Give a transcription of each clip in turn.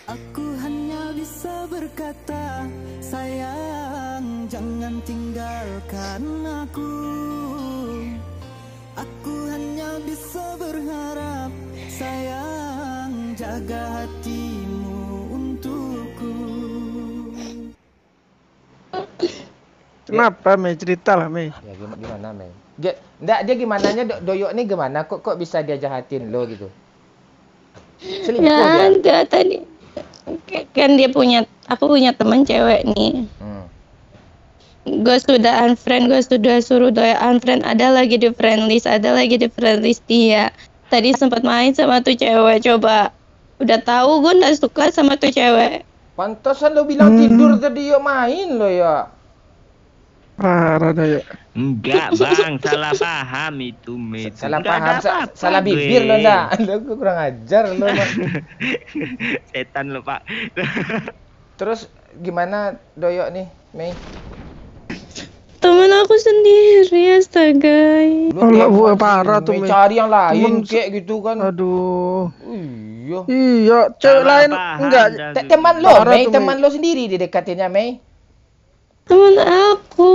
Aku hanya bisa berkata, sayang jangan tinggalkan aku. Aku hanya bisa berharap, sayang jaga hatimu untukku. Kenapa Mei? Cerita lah Mei. Ya gimana Mei? Dia gimananya Doyok nih gimana? Kok bisa dia jahatin lo gitu? Selingkuh Ya dia? enggak tadi. Kan aku punya teman cewek nih. Gue sudah unfriend, gue sudah suruh Doyok unfriend, ada lagi di friend list dia. Tadi sempat main sama tuh cewek, coba. Udah tahu gue nggak suka sama tuh cewek. Pantasan lo bilang tidur tadi yuk main lo ya. Parah Doyok. Enggak bang, salah paham itu Mei. Salah Nggak paham, ada apa-apa salah gue. bibir lo ndak. Lo kurang ajar lo. Setan lo pak. Terus gimana Doyok nih Mei? Temen aku sendiri, astaga. Oh, parah tuh Mei. Mei. Cari yang lain kayak gitu kan. Aduh. Iya. Iya, cewek Salah lain paham enggak. dah. Teman lo Parah Mei, tuh, teman lo sendiri didekatinnya Mei. Temen aku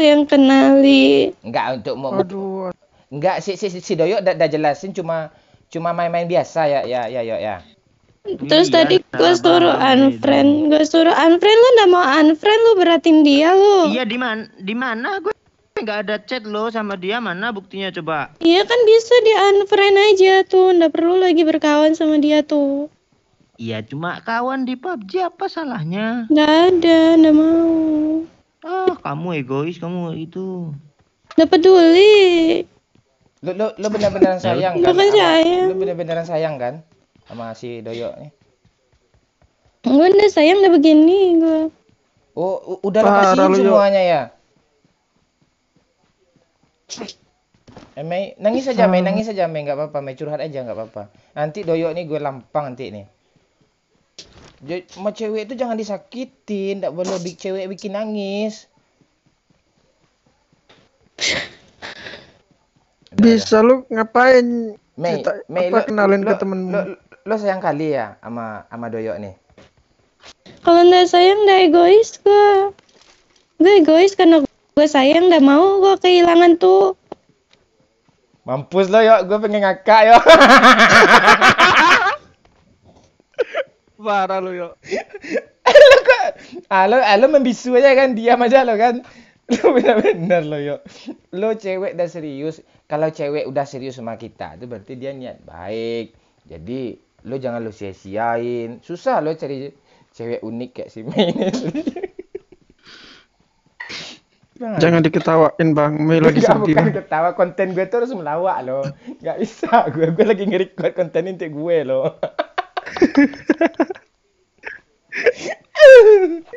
yang kenali. Enggak untuk Aduh. enggak si Doyok udah jelasin cuma main-main biasa ya. Terus Iya, tadi gue suruh unfriend, lu nggak mau unfriend, lu beratin dia lu. Iya di mana gue nggak ada chat lo sama dia, mana buktinya coba? Iya kan bisa di unfriend aja tuh, nggak perlu lagi berkawan sama dia tuh. Iya cuma kawan di PUBG, apa salahnya? Nggak ada, nggak mau. Ah kamu egois kamu itu. Nggak peduli. Lo benar-benar sayang kan? Bukan sayang. Lo benar-benar sayang kan sama si Doyok nih? Gue udah sayang udah begini gue. Oh, udah Parah lepasin lu, Yok. semuanya ya? Mei, nangis aja Mei, nggak apa-apa, Mei curhat aja nggak apa-apa. Nanti Doyok nih gue lampang nanti nih. Sama cewek itu jangan disakitin, nggak boleh cewek bikin nangis. Bisa lu ngapain? Mei, Cerita, Mei, apa kenalin ke temenmu? Lo sayang kali ya sama Doyok nih? Kalau nggak sayang nggak egois gue. Gue egois karena gue sayang, nggak mau gue kehilangan tuh. Mampus lo Yok, gue pengen ngakak Yok. Parah lu Yok. Lo membisu aja kan, diam aja lo kan. Lo benar-benar lo Yok. Lo cewek udah serius. Kalau cewek udah serius sama kita, itu berarti dia niat baik. Jadi lo jangan lo sia-siain. Susah lo cari cewek unik kayak si Mei ini. Jangan diketawain Bang, Mei lagi sedih. Bukan ketawa, konten gue tuh harus melawak lo. Gak bisa, gue lagi nge-record konten ini untuk gue lo.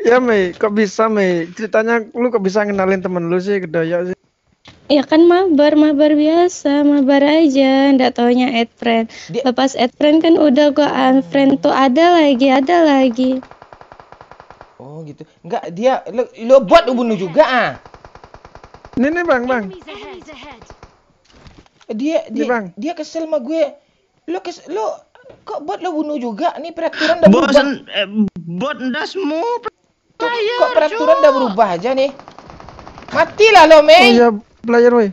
Ya Mei, kok bisa Mei? Ceritanya lu kok bisa ngenalin temen lu sih ke Doyok sih? Ya kan mabar biasa, mabar aja, ndak taunya add friend. Lepas add friend kan udah gua unfriend tuh, ada lagi. Oh gitu. Enggak, dia lo buat lo bunuh juga ah. Ini Bang. Dia kesel sama gue. Lo kok buat lo bunuh juga? Nih peraturan udah berubah. Bot ndasmu. Kok peraturan udah berubah aja nih? Matilah lo, Mei. Oh iya, player woi.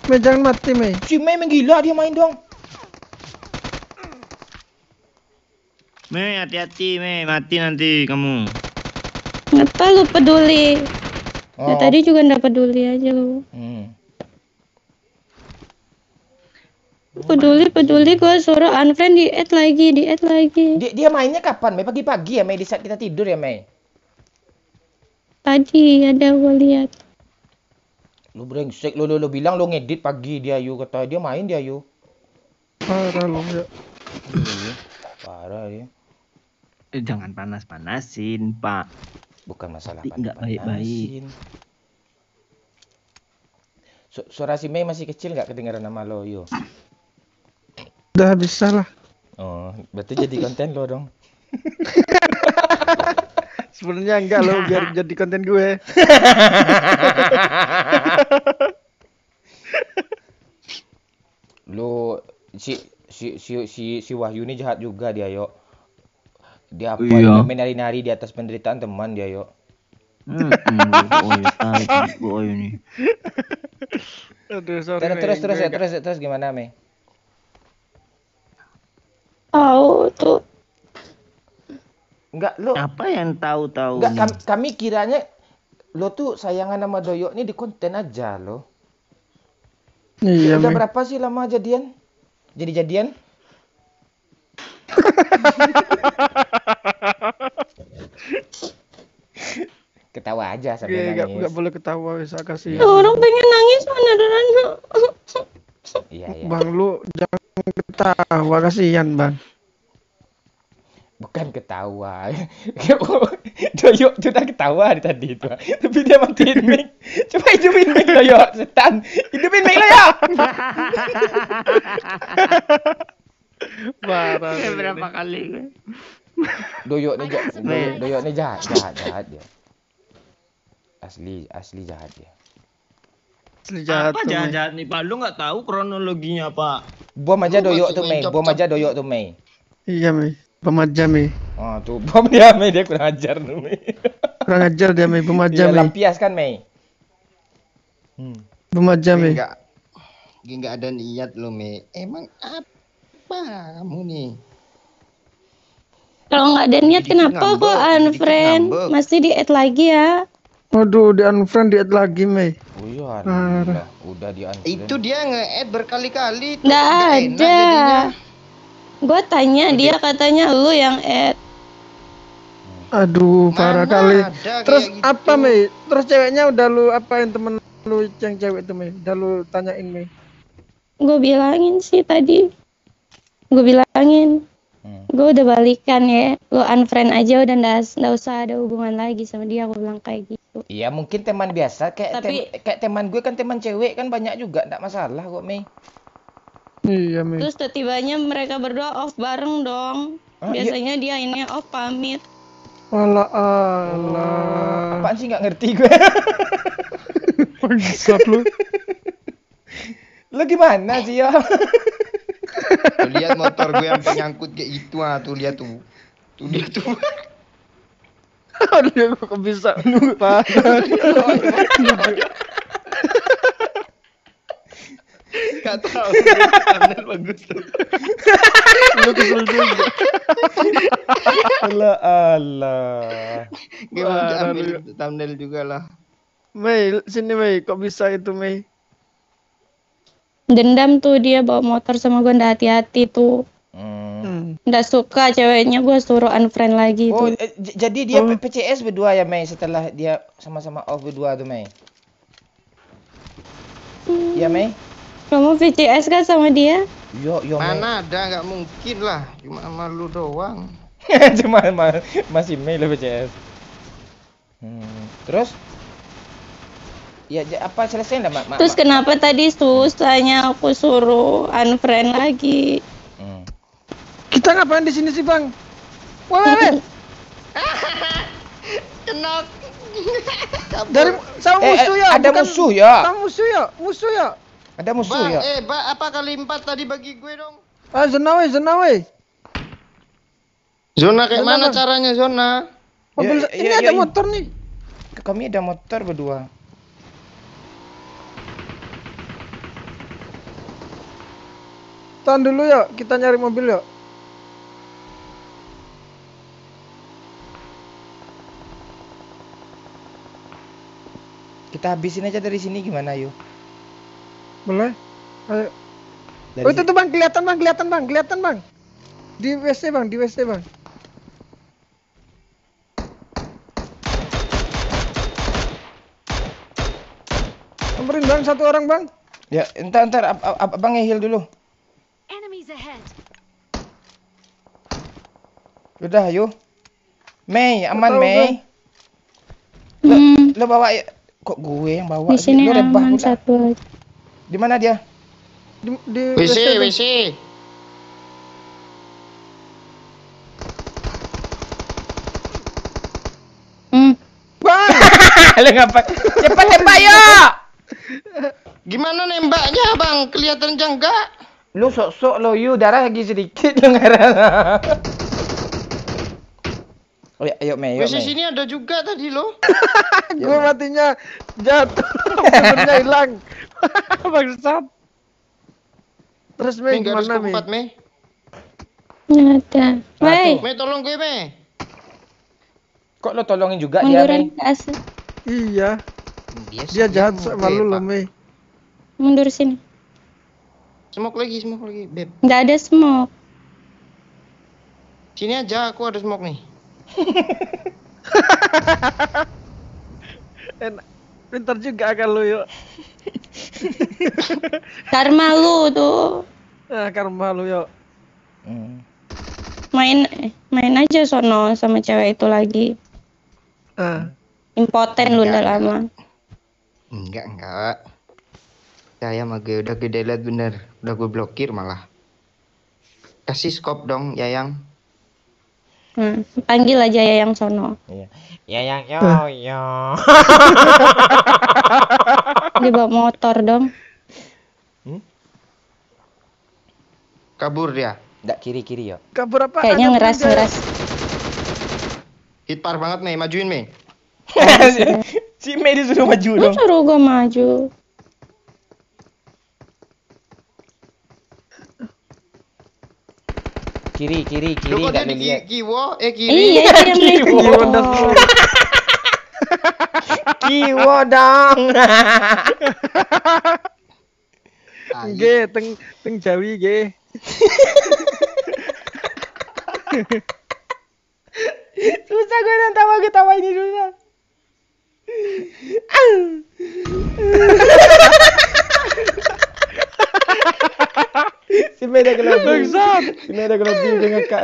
Mei jangan mati Mei. Si Mei menggila, dia main dong. Mei hati-hati Mei, mati nanti kamu. Ngapa lu peduli? Ya, tadi juga ndak peduli aja lu. Peduli gua suruh unfriend, di add lagi. Dia mainnya kapan, Mei? Pagi-pagi ya, Mei, di saat kita tidur ya, Mei? Tadi ada gua lihat. Lu brengsek, lu bilang lu ngedit pagi dia Yu, kata dia main dia Yu. Parah lu ya. Parah dia. Jangan panas-panasin, Pak. Bukan masalah nggak baik-baik. Suara si Mei masih kecil nggak kedengaran nama lo, Yu? Udah bisa lah. Oh, berarti jadi konten lo dong. Sebenarnya enggak lo, biar jadi konten gue. Lo si Wahyu ini jahat juga dia, Yo. Dia apa? Iya. Dia main nari-nari di atas penderitaan teman dia, yuk. Boy ini. Aduh, sorry. Terus gimana, Mei? Tahu tuh. Enggak, lo. Apa yang tahu-tahu? Enggak, kami kiranya lo tuh sayangan sama Doyok nih di konten aja lo. Iya, Udah Mei. berapa sih lama jadian? Jadian? Ketawa aja sambil Iya, nangis. enggak boleh ketawa, bisa kasih. Orang pengen nangis beneran. Iya. Bang, lu jangan ketawa, kasihan, Bang. Bukan ketawa. Doyok sudah ketawa tadi itu. Tapi dia matiin mic. Coba hidupin mic Doyok, setan. Hidupin mic lo ya. Parah. Berapa kali gue? Doyok nih jahat dia. Asli jahat dia. Asli jahat Apa tuh, Mei. jahat-jahat nih Pak? Lu nggak tahu kronologinya Pak? Bom aja Lu Doyok masih tuh main Mei. cop-cop. Iya, Mei. Pemajam, Mei. Oh tuh bom dia Mei, dia kurang ajar tuh Mei. Kurang ajar dia, Mei. Iya, Pemajam, Mei. lampias kan Mei. Pemajam, Mei. Enggak ada niat lo, Me. Emang apa kamu nih? Kalau nggak ada niat Dikit kenapa ngambek, kok dikit unfriend? ngambek. Masih di-add lagi ya? Waduh, di unfriend diet lagi, Mei. Oh iya, alhamdulillah. Udah di unfriend. Itu dia nge-add berkali-kali. tuh. Nggak Nggak enak ada. jadinya. Gue tanya dia katanya lu yang add. Aduh, parah Mana kali. ada kayak Terus gitu. apa, Mei? Terus ceweknya udah lu apain temen lu yang cewek itu, Mei? Udah lu tanyain, Mei? Gue bilangin sih tadi. Gue bilangin. Gue udah balikan ya. Lu unfriend aja udah nggak usah ada hubungan lagi sama dia. Gue bilang kayak gitu. Iya, mungkin teman biasa kayak Tapi- kayak teman gue kan teman cewek kan banyak juga, enggak masalah kok, Mei. Iya, Mei. Terus tiba-tibanya mereka berdua off bareng dong. Ah, iya. Biasanya dia ini off pamit. Alah, alah. Apaan sih nggak ngerti gue. Bangsat lu. Lu gimana sih ya? Tuh, lihat motor gue yang penyangkut kayak gitu tuh lihat tuh. Tuh dia tuh. Aduh, kok bisa. Parah. Enggak tahu. Thumbnail bagus tuh. Lu kesel juga. Allah. Gue mau Parah ambil lu. thumbnail juga lah. Mei, sini, Mei. Kok bisa itu, Mei? Dendam tuh dia bawa motor sama gue nggak hati-hati tuh. Nggak suka ceweknya gue suruh unfriend lagi Oh, tuh. jadi dia PCS berdua ya, Mei, setelah dia sama-sama off berdua tuh, Mei. Iya, Mei? Kamu VCS kan sama dia? Yo, Mei. Mana ada, nggak mungkin lah. Cuma sama lu doang. Cuma masih Mei lah PCS. Terus? Ya, apa selesai enggak, Mak? Terus kenapa tadi susahnya aku suruh unfriend lagi? Kita ngapain di sini sih, Bang? Wah, Kenok. dari sama musuh ya? ada bukan- musuh ya? Sama musuh ya? Musuh ya? Ada musuh Bang, ya? apa kali 4 tadi bagi gue dong? Ah, zona weh. Zona kayak Zona, mana Bang? caranya zona? Mobil Ya, ini ya, ada ya, motor nih. Kami ada motor berdua. Tahan dulu ya, kita nyari mobil ya. Kita habisin aja dari sini gimana, yuk? Boleh? Ayo. Dari Oh, itu tuh, Bang, kelihatan Bang. Di WC, Bang. Samperin, Bang, satu orang, Bang. Ya, entar abang heal dulu. Enemies ahead. Udah, yuk. Mei, aman, tahu, Mei. Lo bawa ya. Kok gue yang bawa? Di sini Lo rebah aman pula. satu lagi. Di mana dia? Di WC, Bang. WC. Bang! Lo ngapa? Cepat tembak, yuk! Gimana nembaknya, Bang? Kelihatan jangka. Lu sok-sok lo, yuk. Darah lagi sedikit lo ngarang. Oh, ayo Mei, WC sini ada juga tadi lo. Gue matinya jatuh. Sebenarnya hilang. Bangsat. Terus Mei Nggak ada gimana skop Mei? 4 Mei. Nggak ada. Woi, Mei tolong gue Mei. Kok lo tolongin juga dia, munduran Mei? ke atas. Iya. Dia Dia jahat mau sama lu Beb, loh Pak. Mei. Mundur sini. Smoke lagi Beb. Nggak ada smoke. Sini aja aku ada smoke nih. Enak. Pintar juga kan lu yuk. Karma lu tuh. Nah, karma lu yuk. Main aja sono sama cewek itu lagi. Ah. Impoten lu udah lama. Enggak. Saya mah gue udah gede liat bener. Udah gue blokir malah. Kasih skop dong, Yayang. Panggil aja ya yang sono. Iya. Ya yang yo. Dia bawa motor dong. Kabur dia. Nggak kiri yo. Kabur apa? Kayaknya ngeras. Hit par banget Mei, majuin Mei. Si Mei disuruh maju Lu dong. suruh gua maju. Kiri Lo kok dia nggak di lihat. kiri? Iya, itu yang naik Kiwo. motor. Kiwo dong. G, teng Jawi G. Susah gue ketawa ini susah. Si Mei dah kelebih. Bangsat. Si Mei dah kelebih dengan kak.